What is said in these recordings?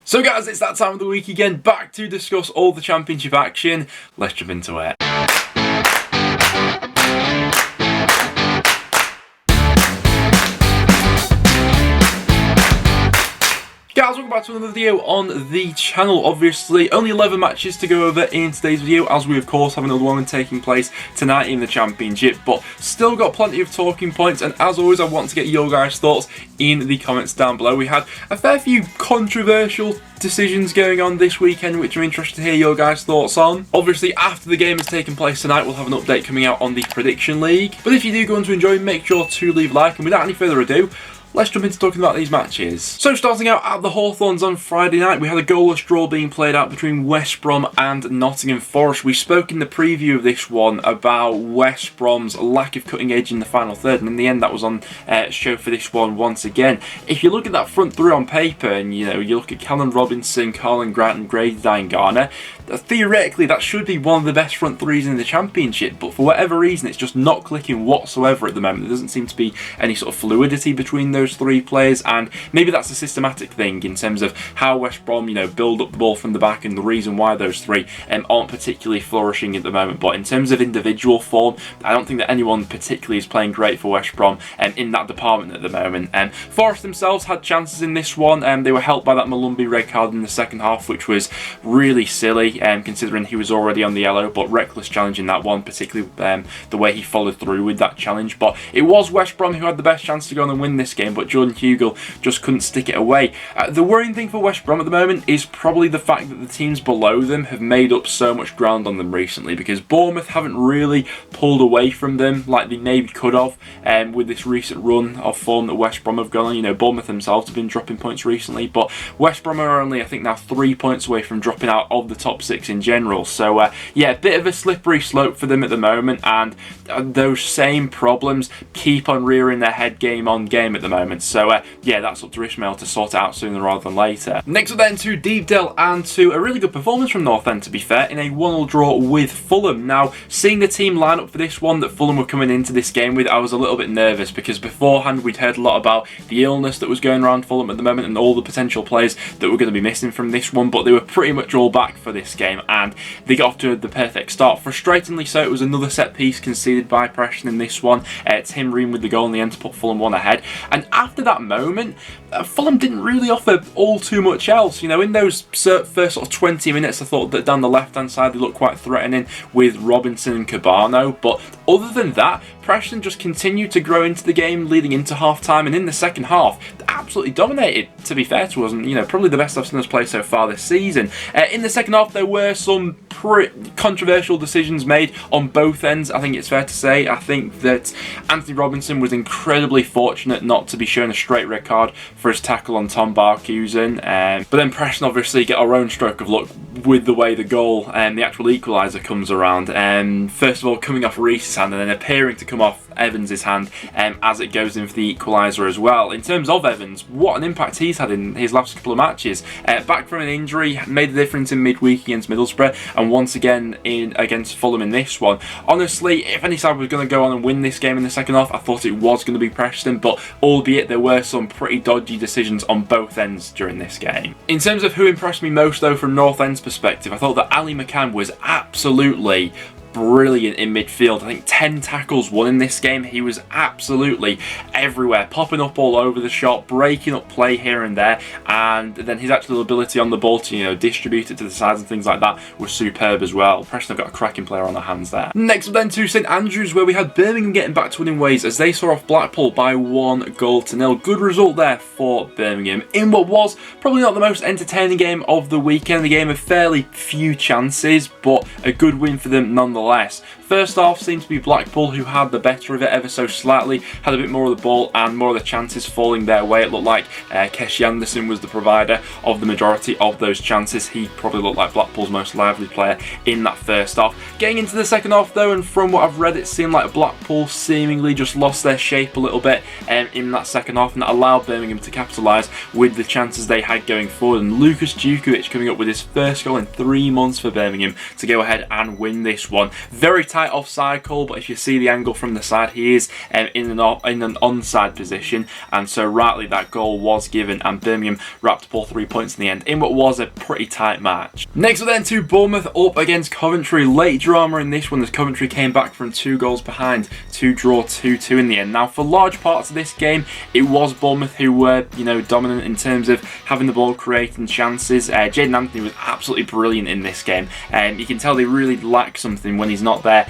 So guys, it's that time of the week again, back to discuss all the championship action. Let's jump into it. Guys, welcome back to another video on the channel. Obviously, only 11 matches to go over in today's video, as we of course have another one taking place tonight in the championship, but still got plenty of talking points, and as always I want to get your guys' thoughts in the comments down below. We had a fair few controversial decisions going on this weekend, which I'm interested to hear your guys' thoughts on. Obviously, after the game has taken place tonight, we'll have an update coming out on the Prediction League, but if you do go on to enjoy, make sure to leave a like, and without any further ado, let's jump into talking about these matches. So starting out at the Hawthorns on Friday night, we had a goalless draw being played out between West Brom and Nottingham Forest. We spoke in the preview of this one about West Brom's lack of cutting edge in the final third, and in the end that was on show for this one once again. If you look at that front three on paper, and you look at Callum Robinson, Colin Grant and Grady Diangana, theoretically that should be one of the best front threes in the championship, but for whatever reason it's just not clicking whatsoever at the moment. There doesn't seem to be any sort of fluidity between those three players, and maybe that's a systematic thing in terms of how West Brom build up the ball from the back, and the reason why those three aren't particularly flourishing at the moment. But in terms of individual form, I don't think that anyone particularly is playing great for West Brom in that department at the moment. Forest themselves had chances in this one, and they were helped by that Malumbi red card in the second half, which was really silly considering he was already on the yellow, but reckless challenge in that one, particularly the way he followed through with that challenge. But it was West Brom who had the best chance to go on and win this game, but Jordan Hugill just couldn't stick it away. The worrying thing for West Brom at the moment is probably the fact that the teams below them have made up so much ground on them recently, because Bournemouth haven't really pulled away from them like they maybe could have with this recent run of form that West Brom have gone on. Bournemouth themselves have been dropping points recently, but West Brom are only, I think, now 3 points away from dropping out of the top 6 in general. So yeah, a bit of a slippery slope for them at the moment, and those same problems keep on rearing their head game on game at the moment. So yeah, that's up to Ishmael to sort it out sooner rather than later. Next up then to Deepdale, and to a really good performance from North End, to be fair, in a 1-1 draw with Fulham. Now, seeing the team line up for this one that Fulham were coming into this game with, I was a little bit nervous, because beforehand we'd heard a lot about the illness that was going around Fulham at the moment and all the potential players that were going to be missing from this one, but they were pretty much all back for this game, and they got off to the perfect start. Frustratingly so, it was another set piece conceded by Preston in this one. Tim Ream with the goal in the end to put Fulham 1 ahead, and after that moment, Fulham didn't really offer all too much else. In those first sort of 20 minutes, I thought that down the left-hand side they looked quite threatening with Robinson and Cabano, but other than that, Preston just continued to grow into the game leading into half-time, and in the second half, they absolutely dominated, to be fair to us, and probably the best I've seen us play so far this season. In the second half, there were some pretty controversial decisions made on both ends, I think it's fair to say. I think that Anthony Robinson was incredibly fortunate not to be shown a straight red card for his tackle on Tom Barkhuizen, but then Preston obviously get our own stroke of luck with the way the goal and the actual equaliser comes around. First of all, coming off Reese's hand and then appearing to come off Evans' hand as it goes in for the equaliser as well. In terms of Evans, what an impact he's had in his last couple of matches. Back from an injury, made a difference in midweek against Middlesbrough, and once again against Fulham in this one. Honestly, if any side was going to go on and win this game in the second half, I thought it was going to be Preston, but albeit there were some pretty dodgy decisions on both ends during this game. In terms of who impressed me most though from North End's perspective, I thought that Ali McCann was absolutely brilliant in midfield. I think 10 tackles won in this game. He was absolutely everywhere, popping up all over the shop, breaking up play here and there, and then his actual ability on the ball to distribute it to the sides and things like that was superb as well. Preston have got a cracking player on their hands there. Next up then to St Andrews, where we had Birmingham getting back to winning ways as they saw off Blackpool by 1-0. Good result there for Birmingham in what was probably not the most entertaining game of the weekend. The game of fairly few chances, but a good win for them nonetheless. First half seemed to be Blackpool who had the better of it ever so slightly, had a bit more of the ball and more of the chances falling their way. It looked like Keshi Anderson was the provider of the majority of those chances. He probably looked like Blackpool's most lively player in that first half. Getting into the second half though, and from what I've read, it seemed like Blackpool seemingly just lost their shape a little bit in that second half, and that allowed Birmingham to capitalise with the chances they had going forward. And Lucas Djukovic coming up with his first goal in 3 months for Birmingham to go ahead and win this one. one. Very tight offside call, but if you see the angle from the side, he is in an onside position, and so rightly that goal was given, and Birmingham wrapped up all 3 points in the end in what was a pretty tight match. Next up then to Bournemouth up against Coventry. Late drama in this one as Coventry came back from 2 goals behind to draw 2-2 in the end. Now, for large parts of this game, it was Bournemouth who were, dominant in terms of having the ball, creating chances. Jayden Anthony was absolutely brilliant in this game. You can tell they really lack something when he's not there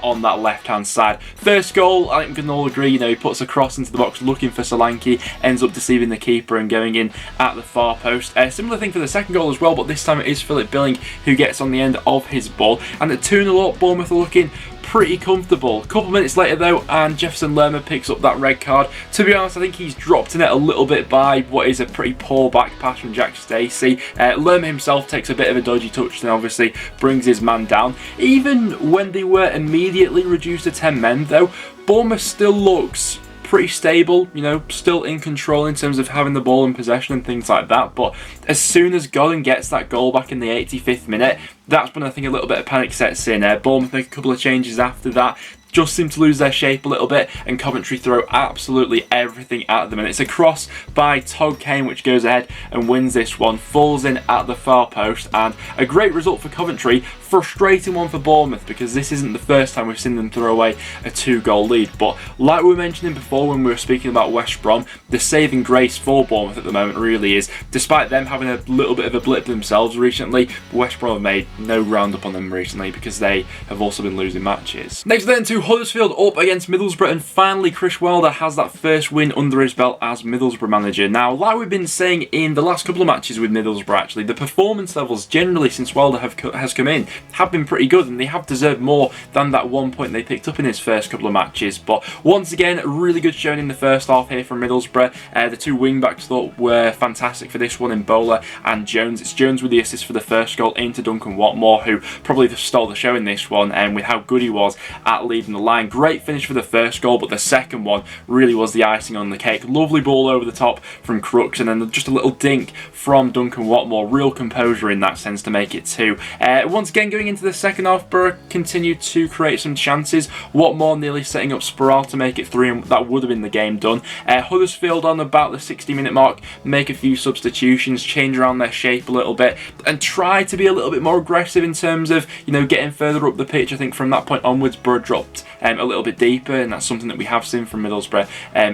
on that left-hand side. First goal, I think we can all agree, he puts a cross into the box looking for Solanke, ends up deceiving the keeper and going in at the far post. Similar thing for the second goal as well, but this time it is Philip Billing who gets on the end of his ball. And at 2-0 up, Bournemouth are looking pretty comfortable. A couple minutes later though, and Jefferson Lerma picks up that red card. To be honest, I think he's dropped in it a little bit by what is a pretty poor back pass from Jack Stacey. Lerma himself takes a bit of a dodgy touch and obviously brings his man down. Even when they were immediately reduced to 10 men though, Bournemouth still looks pretty stable, still in control in terms of having the ball in possession and things like that. But as soon as Godden gets that goal back in the 85th minute, that's when I think a little bit of panic sets in. Bournemouth make a couple of changes after that, just seem to lose their shape a little bit, and Coventry throw absolutely everything at them. And it's a cross by Todd Kane which goes ahead and wins this one, falls in at the far post, and a great result for Coventry. Frustrating one for Bournemouth because this isn't the first time we've seen them throw away a 2-goal lead. But like we were mentioning before when we were speaking about West Brom, the saving grace for Bournemouth at the moment really is, despite them having a little bit of a blip themselves recently, West Brom have made no ground up on them recently because they have also been losing matches. Next then to Huddersfield up against Middlesbrough, and finally Chris Wilder has that first win under his belt as Middlesbrough manager. Now, like we've been saying in the last couple of matches with Middlesbrough actually, the performance levels generally since Wilder has come in have been pretty good, and they have deserved more than that 1 point they picked up in his first couple of matches. But once again, a really good showing in the first half here from Middlesbrough. The 2 wing-backs thought were fantastic for this one in Bowler and Jones. It's Jones with the assist for the first goal into Duncan Watmore, who probably stole the show in this one, and with how good he was at leading the line. Great finish for the first goal, but the second one really was the icing on the cake. Lovely ball over the top from Crooks, and then just a little dink from Duncan Watmore. Real composure in that sense to make it 2. Once again, going into the second half, Borough continued to create some chances. Watmore nearly setting up Sproul to make it 3, and that would have been the game done. Huddersfield on about the 60-minute mark make a few substitutions, change around their shape a little bit, and try to be a little bit more aggressive in terms of getting further up the pitch. I think from that point onwards, Borough dropped a little bit deeper, and that's something that we have seen from Middlesbrough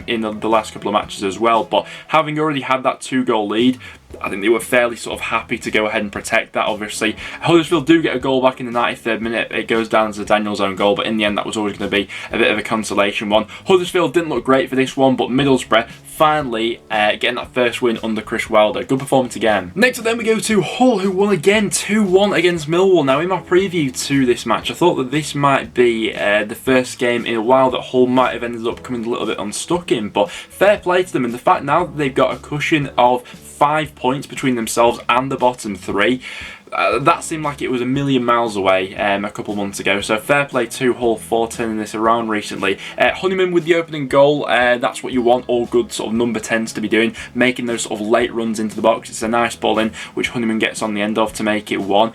in the last couple of matches as well. But having already had that 2-goal lead, I think they were fairly sort of happy to go ahead and protect that, obviously. Huddersfield do get a goal back in the 93rd minute. It goes down as a Daniel's own goal, but in the end that was always going to be a bit of a consolation one. Huddersfield didn't look great for this one, but Middlesbrough finally getting that first win under Chris Wilder. Good performance again. Next up then we go to Hull, who won again 2-1 against Millwall. Now, in my preview to this match, I thought that this might be the first game in a while that Hull might have ended up coming a little bit unstuck in, but fair play to them. And the fact now that they've got a cushion of 5 points between themselves and the bottom 3, that seemed like it was a million miles away a couple months ago. So fair play to Hull for turning this around recently. Honeyman with the opening goal, that's what you want all good sort of number 10s to be doing, making those sort of late runs into the box. It's a nice ball in, which Honeyman gets on the end of to make it 1.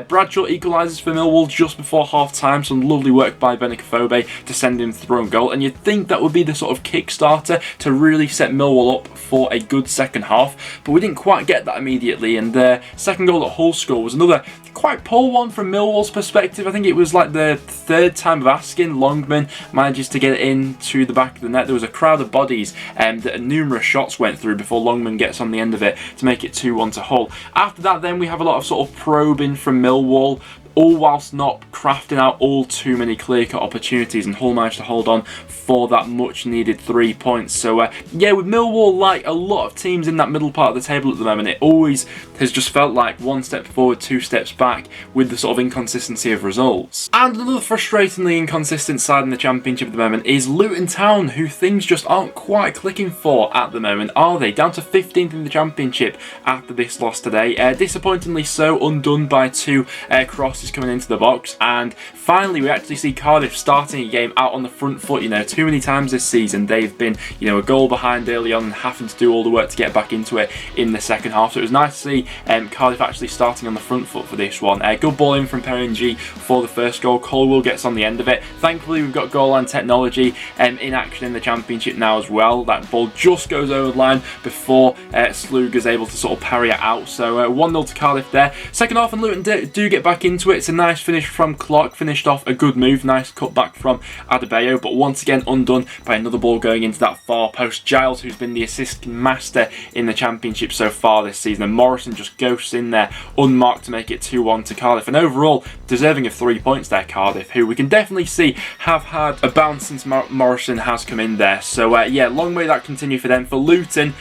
Bradshaw equalises for Millwall just before half-time. Some lovely work by Benicophobe to send him through own goal, and you'd think that would be the sort of kick-starter to really set Millwall up for a good second half, but we didn't quite get that immediately, and the second goal that Hull scored was another quite poor one from Millwall's perspective. I think it was like the third time of asking. Longman manages to get it into the back of the net. There was a crowd of bodies that numerous shots went through before Longman gets on the end of it to make it 2-1 to Hull. After that then we have a lot of sort of probing from Millwall, all whilst not crafting out all too many clear-cut opportunities, and Hull managed to hold on for that much-needed 3 points. So, yeah, with Millwall, like a lot of teams in that middle part of the table at the moment, it always has just felt like 1 step forward, 2 steps back with the sort of inconsistency of results. And another frustratingly inconsistent side in the Championship at the moment is Luton Town, who things just aren't quite clicking for at the moment, are they? Down to 15th in the Championship after this loss today. Disappointingly so, undone by 2 crosses crosses coming into the box, and finally we actually see Cardiff starting a game out on the front foot. You know, too many times this season they've been, you know, a goal behind early on and having to do all the work to get back into it in the second half. So it was nice to see Cardiff actually starting on the front foot for this one. Good ball in from Perrin for the first goal. Colwell gets on the end of it. Thankfully we've got goal line technology in action in the Championship now as well. That ball just goes over the line before Sluga's able to sort of parry it out. So 1-0 to Cardiff there. Second half and Luton do get back into it. It's a nice finish from Clark, finished off a good move, nice cut back from Adebayo, but once again undone by another ball going into that far post. Giles, who's been the assist master in the Championship so far this season, and Morrison just ghosts in there unmarked to make it 2-1 to Cardiff. And overall, deserving of 3 points there, Cardiff, who we can definitely see have had a bounce since Morrison has come in there. So yeah, long may that continue for them. For Luton,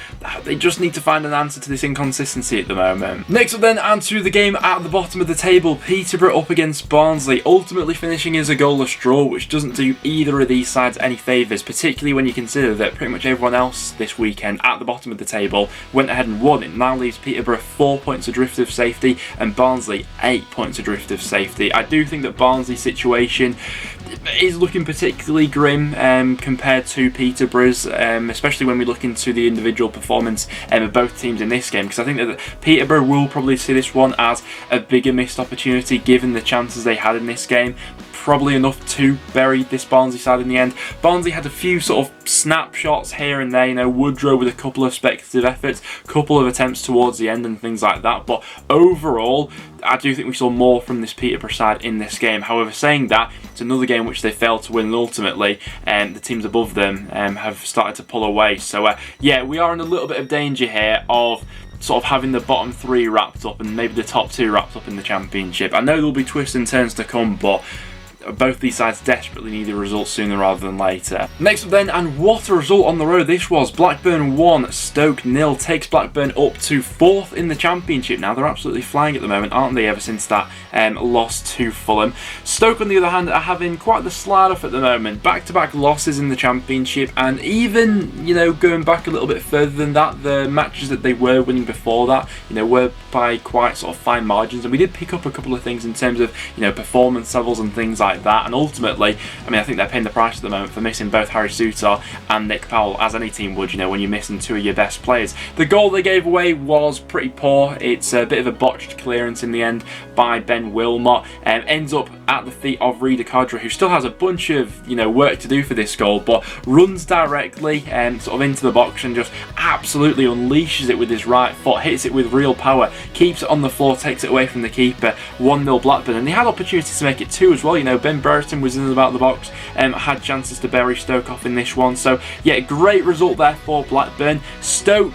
they just need to find an answer to this inconsistency at the moment. Next up then, and to the game at the bottom of the table, Peterborough up against Barnsley, ultimately finishing as a goalless draw, which doesn't do either of these sides any favours, particularly when you consider that pretty much everyone else this weekend at the bottom of the table went ahead and won. It now leaves Peterborough 4 points adrift of safety and Barnsley 8 points adrift of safety. I do think that Barnsley's situation is looking particularly grim compared to Peterborough's, especially when we look into the individual performance of both teams in this game, because I think that Peterborough will probably see this one as a bigger missed opportunity given the chances they had in this game. Probably enough to bury this Barnsley side in the end. Barnsley had a few sort of snapshots here and there, you know, Woodrow with a couple of speculative efforts, couple of attempts towards the end and things like that, but overall I do think we saw more from this Peterborough side in this game. However, saying that, it's another game which they failed to win, and ultimately the teams above them have started to pull away. So yeah, we are in a little bit of danger here of sort of having the bottom three wrapped up and maybe the top two wrapped up in the Championship. I know there'll be twists and turns to come, but both these sides desperately need a result sooner rather than later. Next up then, and what a result on the road this was. Blackburn 1, Stoke 0, takes Blackburn up to 4th in the Championship. Now they're absolutely flying at the moment, aren't they, ever since that loss to Fulham. Stoke on the other hand are having quite the slide off at the moment. Back-to-back losses in the Championship, and even, you know, going back a little bit further than that, the matches that they were winning before that, you know, were by quite sort of fine margins, and we did pick up a couple of things in terms of, you know, performance levels and things like that. And ultimately, I mean, I think they're paying the price at the moment for missing both Harry Souttar and Nick Powell, as any team would, you know, when you're missing two of your best players. The goal they gave away was pretty poor. It's a bit of a botched clearance in the end by Ben Wilmot, ends up at the feet of Rida Kadra, who still has a bunch of, you know, work to do for this goal, but runs directly sort of into the box and just absolutely unleashes it with his right foot, hits it with real power, keeps it on the floor, takes it away from the keeper. 1-0 Blackburn, and they had opportunities to make it 2 as well. You know, Ben Brereton was in and about the box, had chances to bury Stoke off in this one. So yeah, great result there for Blackburn. Stoke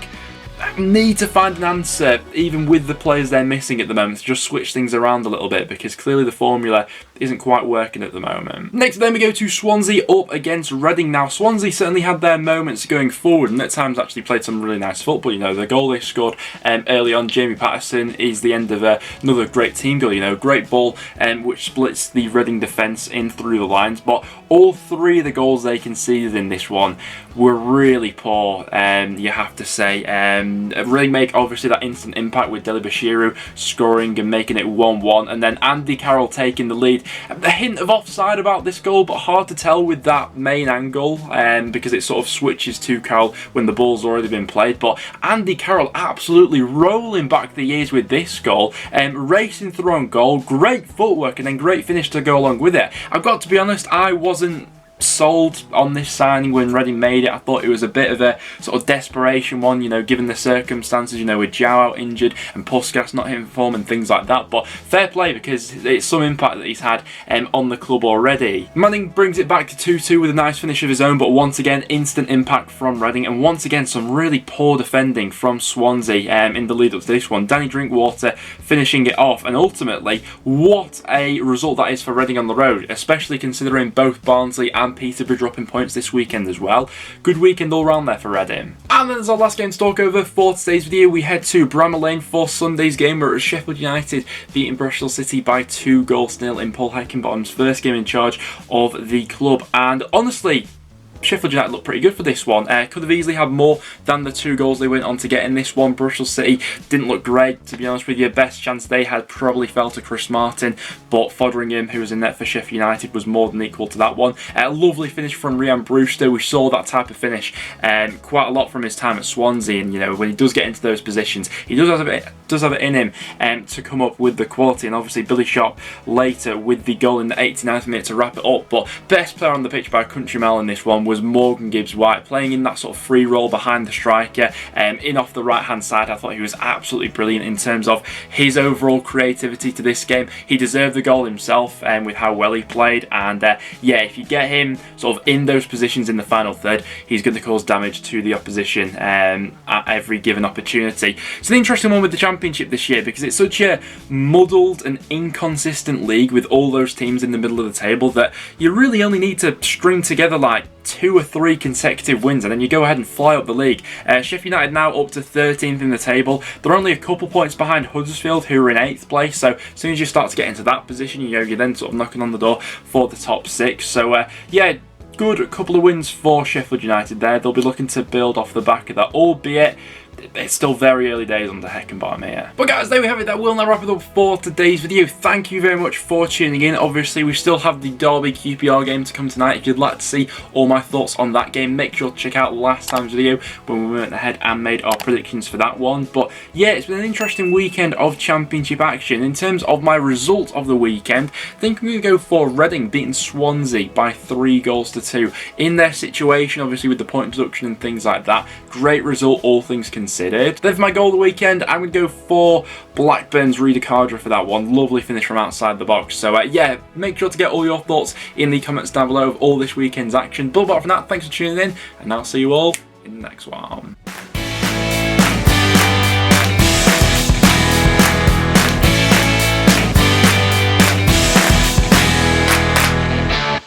need to find an answer, even with the players they're missing at the moment, to just switch things around a little bit, because clearly the formula isn't quite working at the moment. Next then we go to Swansea up against Reading. Now Swansea certainly had their moments going forward and at times actually played some really nice football. You know, the goal they scored early on, Jamie Patterson, is the end of another great team goal. You know, great ball which splits the Reading defence in through the lines, but all 3 of the goals they conceded in this one were really poor, you have to say. Really make obviously that instant impact with Deli Bashiru scoring and making it 1-1, and then Andy Carroll taking the lead. A hint of offside about this goal, but hard to tell with that main angle, because it sort of switches to Carroll when the ball's already been played. But Andy Carroll absolutely rolling back the years with this goal, racing through on goal, great footwork, and then great finish to go along with it. I've got to be honest, I wasn't sold on this signing when Reading made it. I thought it was a bit of a sort of desperation one, you know, given the circumstances, you know, with João out injured and Puskas not hitting form and things like that. But fair play, because it's some impact that he's had on the club already. Manning brings it back to 2-2 with a nice finish of his own, but once again instant impact from Reading, and once again some really poor defending from Swansea in the lead up to this one. Danny Drinkwater finishing it off, and ultimately what a result that is for Reading on the road, especially considering both Barnsley and Peterborough dropping points this weekend as well. Good weekend all round there for Reading. And then as our last game to talk over for today's video, we head to Bramall Lane for Sunday's game, where it was Sheffield United beating Bristol City by 2-0 in Paul Heckingbottom's first game in charge of the club. And honestly, Sheffield United looked pretty good for this one. Could have easily had more than the 2 goals they went on to get in this one. Bristol City didn't look great, to be honest with you. Best chance they had probably fell to Chris Martin, but Foderingham, who was in net for Sheffield United, was more than equal to that one. A lovely finish from Ryan Brewster. We saw that type of finish quite a lot from his time at Swansea, and you know, when he does get into those positions, he does have it in him to come up with the quality. And obviously Billy Sharp later with the goal in the 89th minute to wrap it up. But best player on the pitch by a country mile in this one was Morgan Gibbs-White, playing in that sort of free role behind the striker, in off the right hand side. I thought he was absolutely brilliant in terms of his overall creativity to this game. He deserved the goal himself with how well he played, and yeah, if you get him sort of in those positions in the final third, he's going to cause damage to the opposition at every given opportunity. It's an interesting one with the Championship this year because it's such a muddled and inconsistent league with all those teams in the middle of the table that you really only need to string together like 2 or 3 consecutive wins and then you go ahead and fly up the league. Sheffield United now up to 13th in the table. They're only a couple points behind Huddersfield, who are in 8th place, so as soon as you start to get into that position, you know, you're then sort of knocking on the door for the top 6. So yeah, good couple of wins for Sheffield United there. They'll be looking to build off the back of that, albeit it's still very early days on the Heckenbottom here. But guys, there we have it. That will now wrap it up for today's video. Thank you very much for tuning in. Obviously, we still have the Derby QPR game to come tonight. If you'd like to see all my thoughts on that game, make sure to check out last time's video when we went ahead and made our predictions for that one. But yeah, it's been an interesting weekend of Championship action. In terms of my result of the weekend, I think I'm going to go for Reading beating Swansea by 3 goals to 2. In their situation, obviously with the point deduction and things like that, great result, all things considered. Then for my goal of the weekend, I'm going to go for Blackburn's Rida Cardra for that one. Lovely finish from outside the box. So yeah, make sure to get all your thoughts in the comments down below of all this weekend's action. But apart from that, thanks for tuning in, and I'll see you all in the next one.